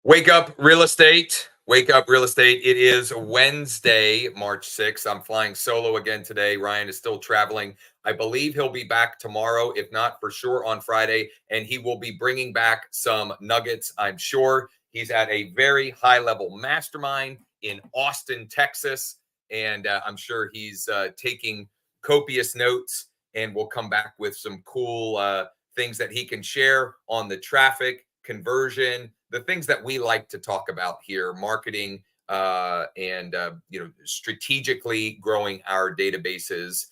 Wake up, real estate. Wake up, real estate. It is Wednesday, March 6th. I'm flying solo again today. Ryan is still traveling. I believe he'll be back tomorrow, if not for sure on Friday, and he will be bringing back some nuggets, I'm sure. He's at a very high level mastermind in Austin, Texas, and I'm sure he's taking copious notes and will come back with some cool things that he can share on the traffic conversion, the things that we like to talk about here, marketing and strategically growing our databases.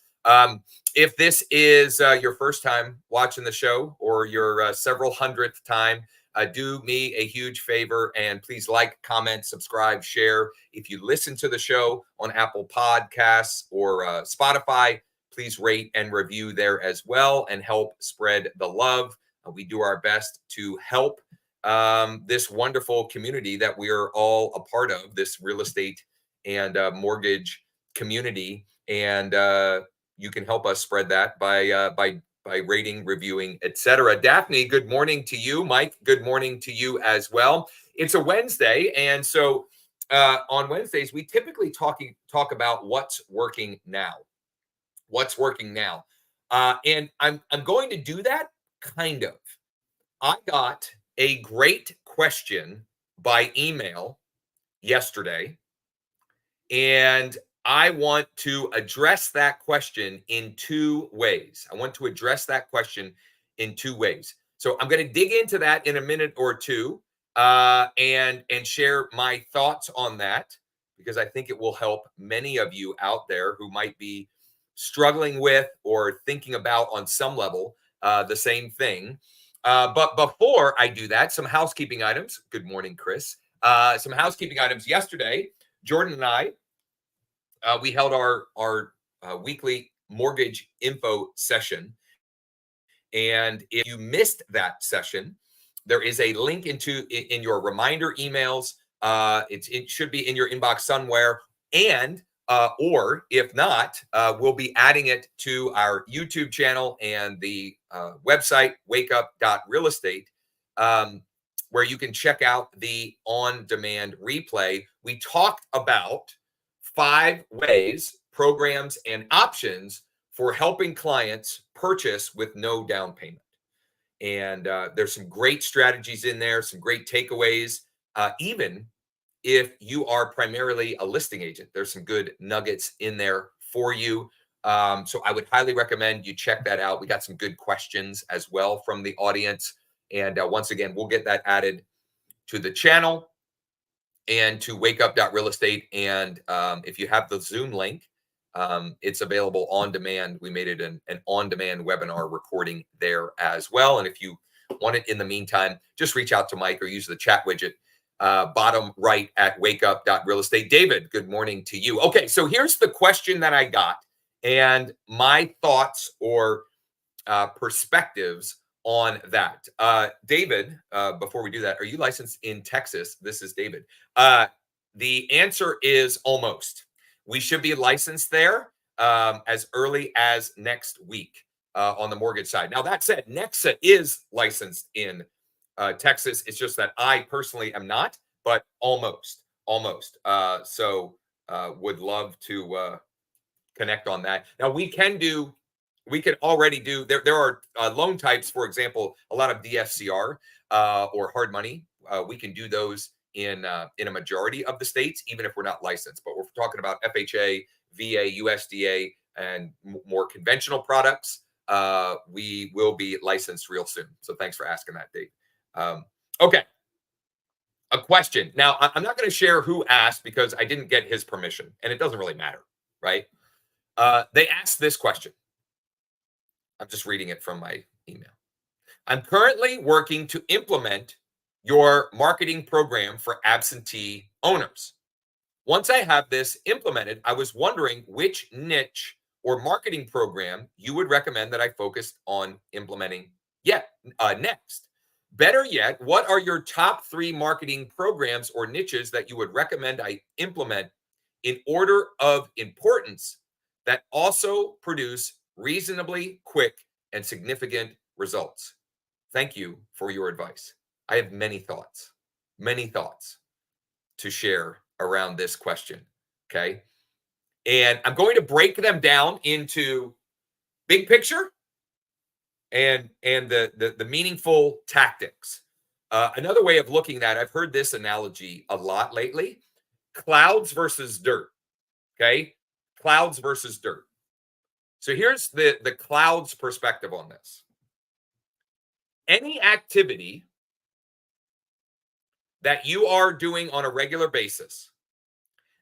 If this is your first time watching the show or your several hundredth time, do me a huge favor and please like, comment, subscribe, share. If you listen to the show on Apple Podcasts or Spotify, please rate and review there as well and help spread the love. We do our best to help this wonderful community that we are all a part of, this real estate and mortgage community. And you can help us spread that by rating, reviewing, etc. Daphne, good morning to you. Mike, good morning to you as well. It's a Wednesday, and so on Wednesdays we typically talk about what's working now. What's working now, and I'm going to do that kind of. I got a great question by email yesterday, and I want to address that question in two ways. So I'm going to dig into that in a minute or two, and share my thoughts on that, because I think it will help many of you out there who might be struggling with or thinking about on some level the same thing. But before I do that, some housekeeping items. Good morning, Chris. Some housekeeping items. Yesterday, Jordan and I, we held our weekly mortgage info session. And if you missed that session, there is a link in your reminder emails. It should be in your inbox somewhere. And or if not, we'll be adding it to our YouTube channel and the website, wakeup.realestate, where you can check out the on-demand replay. We talked about 5 ways, programs, and options for helping clients purchase with no down payment. And there's some great strategies in there, some great takeaways. Even if you are primarily a listing agent, there's some good nuggets in there for you. So I would highly recommend you check that out. We got some good questions as well from the audience. And once again, we'll get that added to the channel and to wakeup.realestate. And if you have the Zoom link, it's available on demand. We made it an on-demand webinar recording there as well. And if you want it in the meantime, just reach out to Mike or use the chat widget bottom right at wakeup.realestate. David, good morning to you. Okay, so here's the question that I got and my thoughts or perspectives on that. David, before we do that, are you licensed in Texas? This is David. The answer is almost. We should be licensed there as early as next week on the mortgage side. Now, that said, NEXA is licensed in Texas. It's just that I personally am not, but almost. So would love to connect on that. Now, we can already do, there are loan types, for example, a lot of DSCR or hard money. We can do those in a majority of the states, even if we're not licensed. But we're talking about FHA, VA, USDA, and more conventional products. We will be licensed real soon. So thanks for asking that, Dave. Okay. A question. Now, I'm not going to share who asked because I didn't get his permission, and it doesn't really matter, right? They asked this question. I'm just reading it from my email. I'm currently working to implement your marketing program for absentee owners. Once I have this implemented, I was wondering which niche or marketing program you would recommend that I focus on implementing next. Better yet, what are your top 3 marketing programs or niches that you would recommend I implement in order of importance that also produce reasonably quick and significant results? Thank you for your advice. I have many thoughts. many thoughts to share around this question. Okay. And I'm going to break them down into big picture and the meaningful tactics. Another way of looking at, I've heard this analogy a lot lately: clouds versus dirt. Okay, clouds versus dirt. So here's the clouds perspective on this. Any activity that you are doing on a regular basis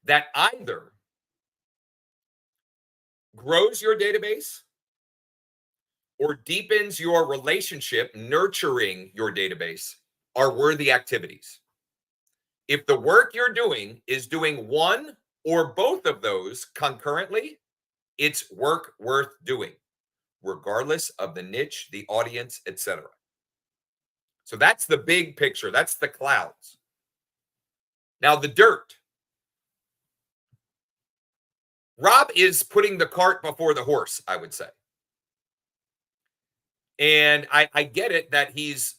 that either grows your database or deepens your relationship, nurturing your database, are worthy activities. If the work you're doing is doing one or both of those concurrently, it's work worth doing, regardless of the niche, the audience, etc. So that's the big picture. That's the clouds. Now, the dirt. Rob is putting the cart before the horse, I would say. And I get it that he's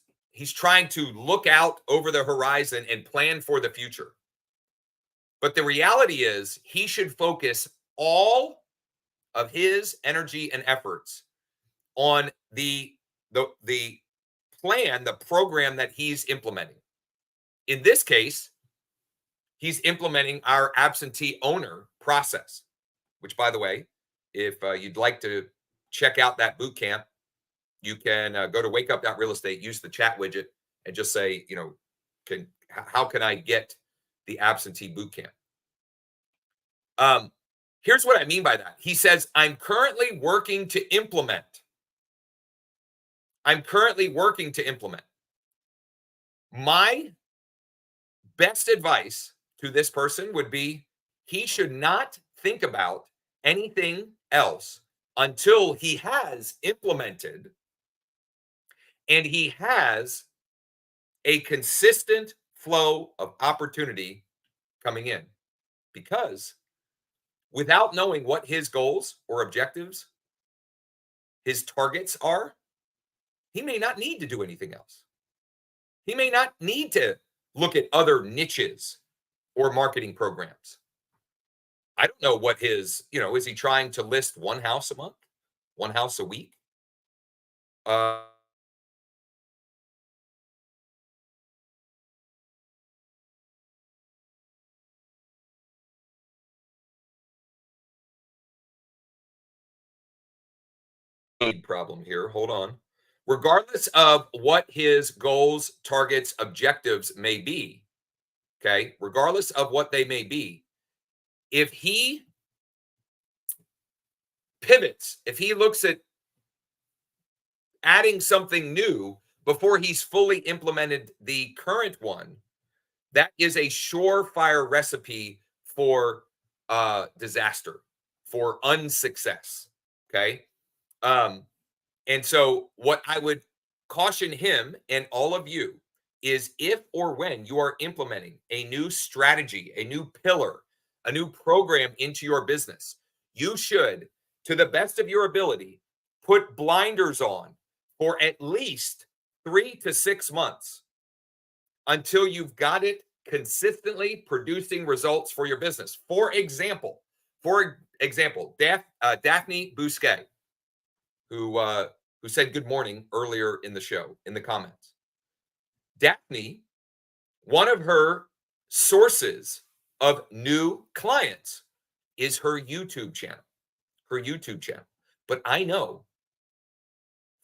trying to look out over the horizon and plan for the future. But the reality is he should focus all of his energy and efforts on the plan, the program that he's implementing. In this case, he's implementing our absentee owner process, which, by the way, if you'd like to check out that boot camp, you can go to wakeup.real estate, use the chat widget, and just say, how can I get the absentee boot camp? Here's what I mean by that. He says, I'm currently working to implement. My best advice to this person would be he should not think about anything else until he has implemented and he has a consistent flow of opportunity coming in. Because without knowing what his goals or objectives, his targets are, he may not need to do anything else. He may not need to look at other niches or marketing programs. I don't know what his, is he trying to list one house a month, one house a week? Problem here. Hold on. Regardless of what his goals, targets, objectives may be, okay, regardless of what they may be, if he pivots, if he looks at adding something new before he's fully implemented the current one, that is a surefire recipe for disaster, for unsuccess. Okay. And so what I would caution him and all of you is, if or when you are implementing a new strategy, a new pillar, a new program into your business, you should, to the best of your ability, put blinders on for at least 3 to 6 months until you've got it consistently producing results for your business. For example, Daphne Bousquet, who said good morning earlier in the show, in the comments. Daphne, one of her sources of new clients is her YouTube channel. But I know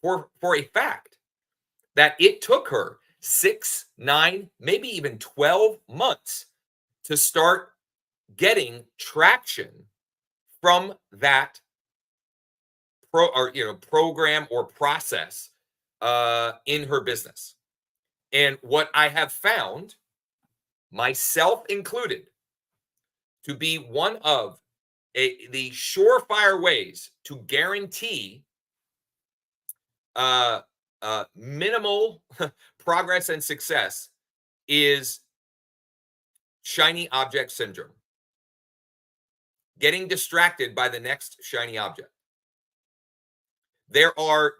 for a fact that it took her 6, 9, maybe even 12 months to start getting traction from that program or process in her business. And what I have found, myself included, to be one of the surefire ways to guarantee minimal progress and success is shiny object syndrome. Getting distracted by the next shiny object. There are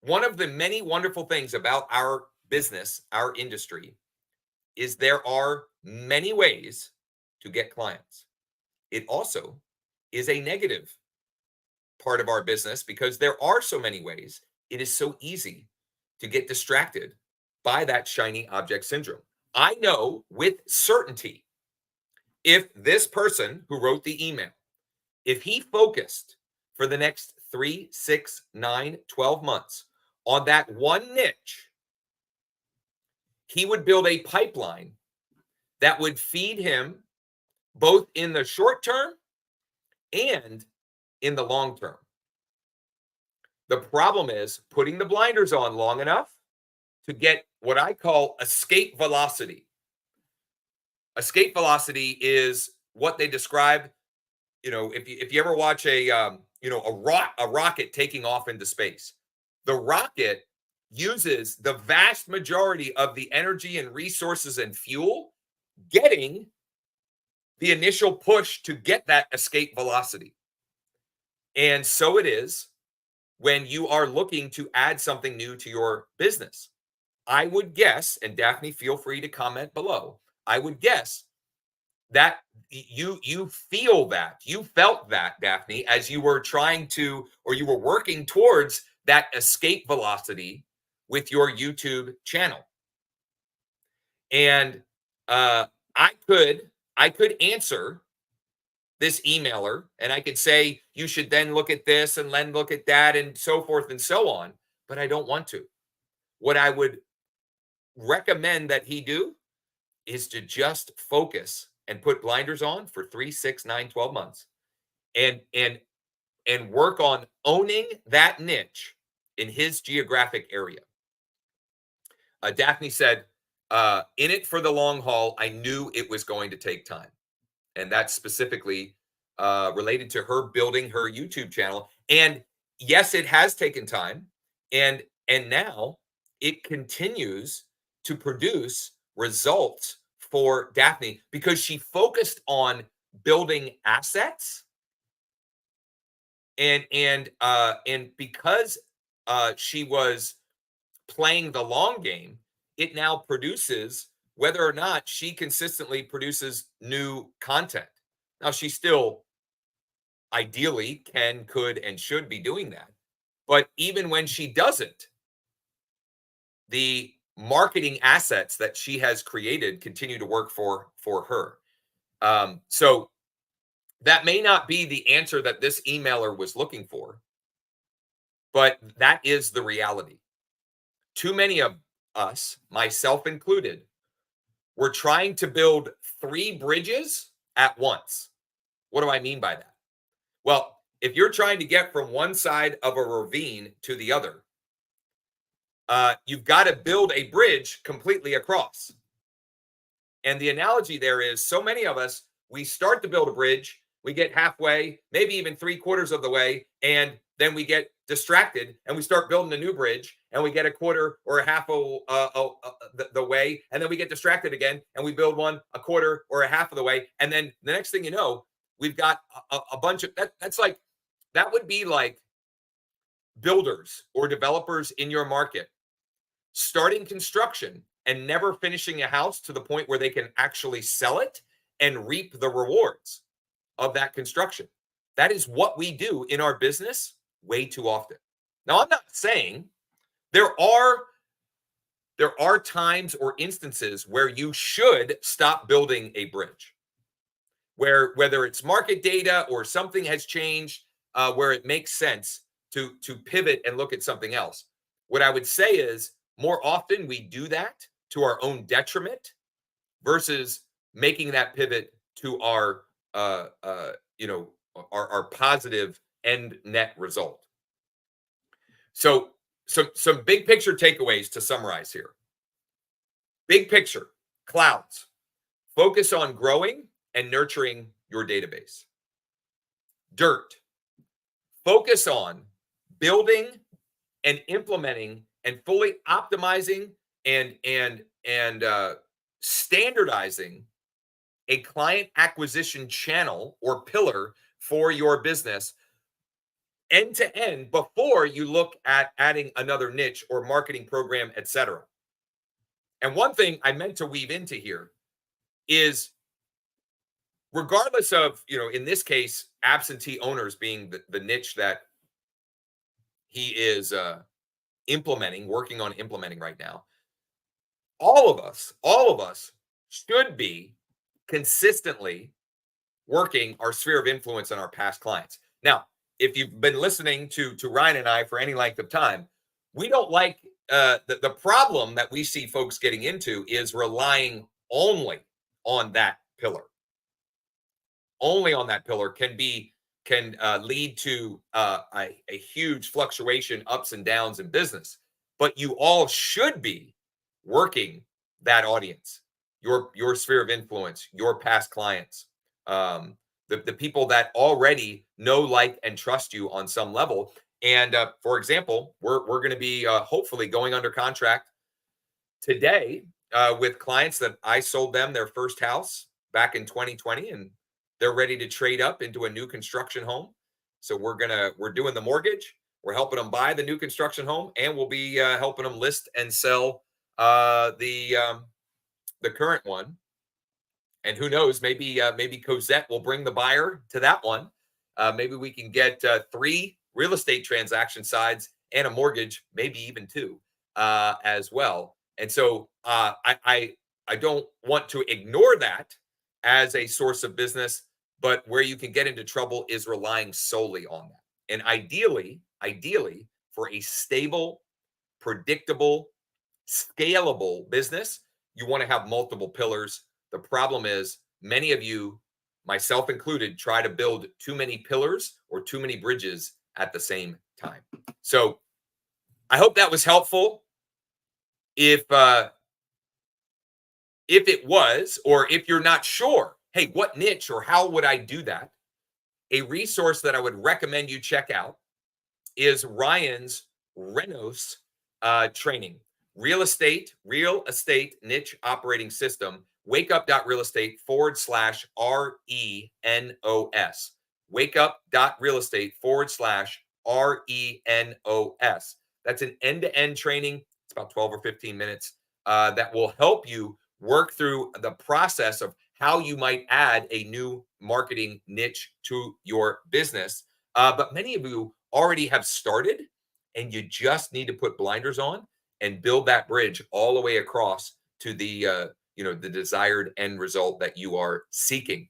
one of the many wonderful things about our business, our industry, is there are many ways to get clients. It also is a negative part of our business because there are so many ways. It is so easy to get distracted by that shiny object syndrome. I know with certainty if this person who wrote the email, if he focused for the next 3, 6, 9, 12 months on that one niche, he would build a pipeline that would feed him both in the short term and in the long term. The problem is putting the blinders on long enough to get what I call escape velocity. Escape velocity is what they describe, if you ever watch a rocket taking off into space. The rocket uses the vast majority of the energy and resources and fuel getting the initial push to get that escape velocity. And so it is when you are looking to add something new to your business. I would guess, and Daphne, feel free to comment below. I would guess that you felt that, Daphne, as you were trying to, or you were working towards that escape velocity with your YouTube channel. And I could answer this emailer and I could say, you should then look at this and then look at that and so forth and so on, but I don't want to. What I would recommend that he do is to just focus and put blinders on for 3, 6, 9, 12 months and work on owning that niche in his geographic area. Daphne said, in it for the long haul, I knew it was going to take time. And that's specifically related to her building her YouTube channel. And yes, it has taken time. And now it continues to produce results for Daphne because she focused on building assets. And because she was playing the long game, it now produces whether or not she consistently produces new content. Now, she still ideally can, could, and should be doing that. But even when she doesn't, the marketing assets that she has created continue to work for her. So that may not be the answer that this emailer was looking for, but that is the reality. Too many of us, myself included, we're trying to build 3 bridges at once. What do I mean by that? Well, if you're trying to get from one side of a ravine to the other, you've got to build a bridge completely across. And the analogy there is so many of us, we start to build a bridge, we get halfway, maybe even 3/4 of the way, and then we get distracted and we start building a new bridge and we get a quarter or a half the way, and then we get distracted again and we build one a quarter or a half of the way, and then the next thing you know, we've got a bunch of that would be like builders or developers in your market starting construction and never finishing a house to the point where they can actually sell it and reap the rewards of that construction. That is what we do in our business way too often. Now, I'm not saying there are times or instances where you should stop building a bridge, where whether it's market data or something has changed, where it makes sense to pivot and look at something else. What I would say is more often we do that to our own detriment versus making that pivot to our positive end net result. So some big picture takeaways to summarize here. Big picture, clouds. Focus on growing and nurturing your database. Dirt. Focus on building and implementing and fully optimizing and standardizing a client acquisition channel or pillar for your business end to end before you look at adding another niche or marketing program, etc. And one thing I meant to weave into here is, regardless of, in this case, absentee owners being the niche that he is working on implementing right now, all of us should be consistently working our sphere of influence on our past clients. Now, if you've been listening to Ryan and I for any length of time, we don't like the problem that we see folks getting into is relying only on that pillar. Only on that pillar can lead to a huge fluctuation, ups and downs in business. But you all should be working that audience, your sphere of influence, your past clients, the people that already know, like, and trust you on some level. And for example, we're going to be hopefully going under contract today with clients that I sold them their first house back in 2020, and they're ready to trade up into a new construction home. So we're doing the mortgage, we're helping them buy the new construction home, and we'll be helping them list and sell the current one. And who knows, maybe Cosette will bring the buyer to that one. Maybe we can get 3 real estate transaction sides and a mortgage, maybe even 2 as well. And so I don't want to ignore that as a source of business, but where you can get into trouble is relying solely on that. And ideally, for a stable, predictable, scalable business, you want to have multiple pillars. The problem is many of you, myself included, try to build too many pillars or too many bridges at the same time. So I hope that was helpful. If it was, or if you're not sure, hey, what niche or how would I do that? A resource that I would recommend you check out is Ryan's Renos training, real estate niche operating system, wakeup.realestate/RENOS, wakeup.realestate/RENOS. That's an end-to-end training. It's about 12 or 15 minutes that will help you work through the process of how you might add a new marketing niche to your business. But many of you already have started, and you just need to put blinders on and build that bridge all the way across to the the desired end result that you are seeking.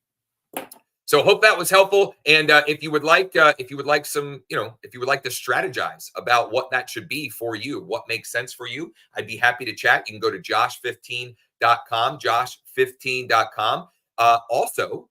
So hope that was helpful. And if you would like to strategize about what that should be for you, what makes sense for you, I'd be happy to chat. You can go to josh15.com, josh15.com. Also,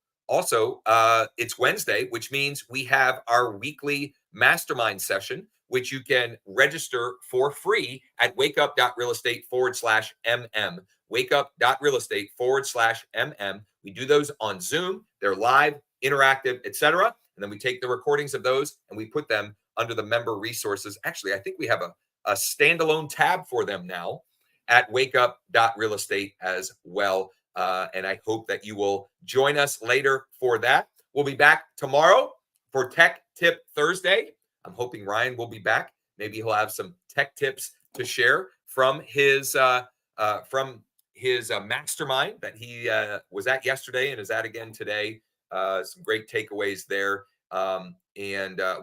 it's Wednesday, which means we have our weekly mastermind session, which you can register for free at wakeup.realestate/MM. wakeup.realestate/MM. We do those on Zoom. They're live, interactive, etc. And then we take the recordings of those and we put them under the member resources. Actually, I think we have a standalone tab for them now at wakeup.realestate as well. And I hope that you will join us later for that. We'll be back tomorrow for Tech Tip Thursday. I'm hoping Ryan will be back. Maybe he'll have some tech tips to share from his mastermind that he was at yesterday and is at again today. Some great takeaways there. And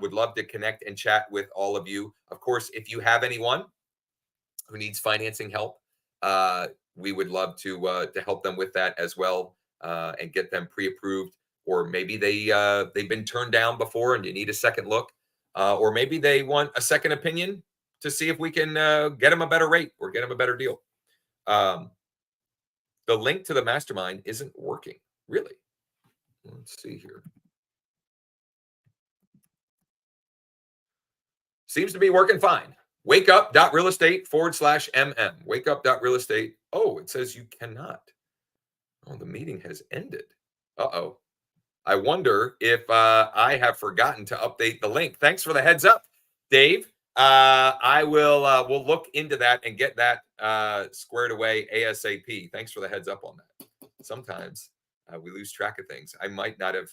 would love to connect and chat with all of you. Of course, if you have anyone who needs financing help, we would love to help them with that as well, and get them pre-approved. Or maybe they've been turned down before and you need a second look, or maybe they want a second opinion to see if we can get them a better rate or get them a better deal. The link to the mastermind isn't working, really. Let's see here. Seems to be working fine. wakeup.realestate/MM. wakeup.realestate. Oh, it says you cannot. Oh, the meeting has ended. Uh-oh. I wonder if I have forgotten to update the link. Thanks for the heads up, Dave. I will we'll look into that and get that squared away ASAP. Thanks for the heads up on that. Sometimes we lose track of things. I might have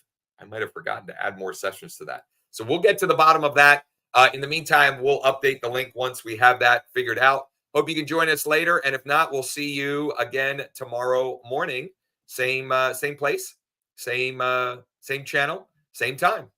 forgotten to add more sessions to that. So we'll get to the bottom of that. In the meantime, we'll update the link once we have that figured out. Hope you can join us later. And if not, we'll see you again tomorrow morning. Same place, same channel, same time.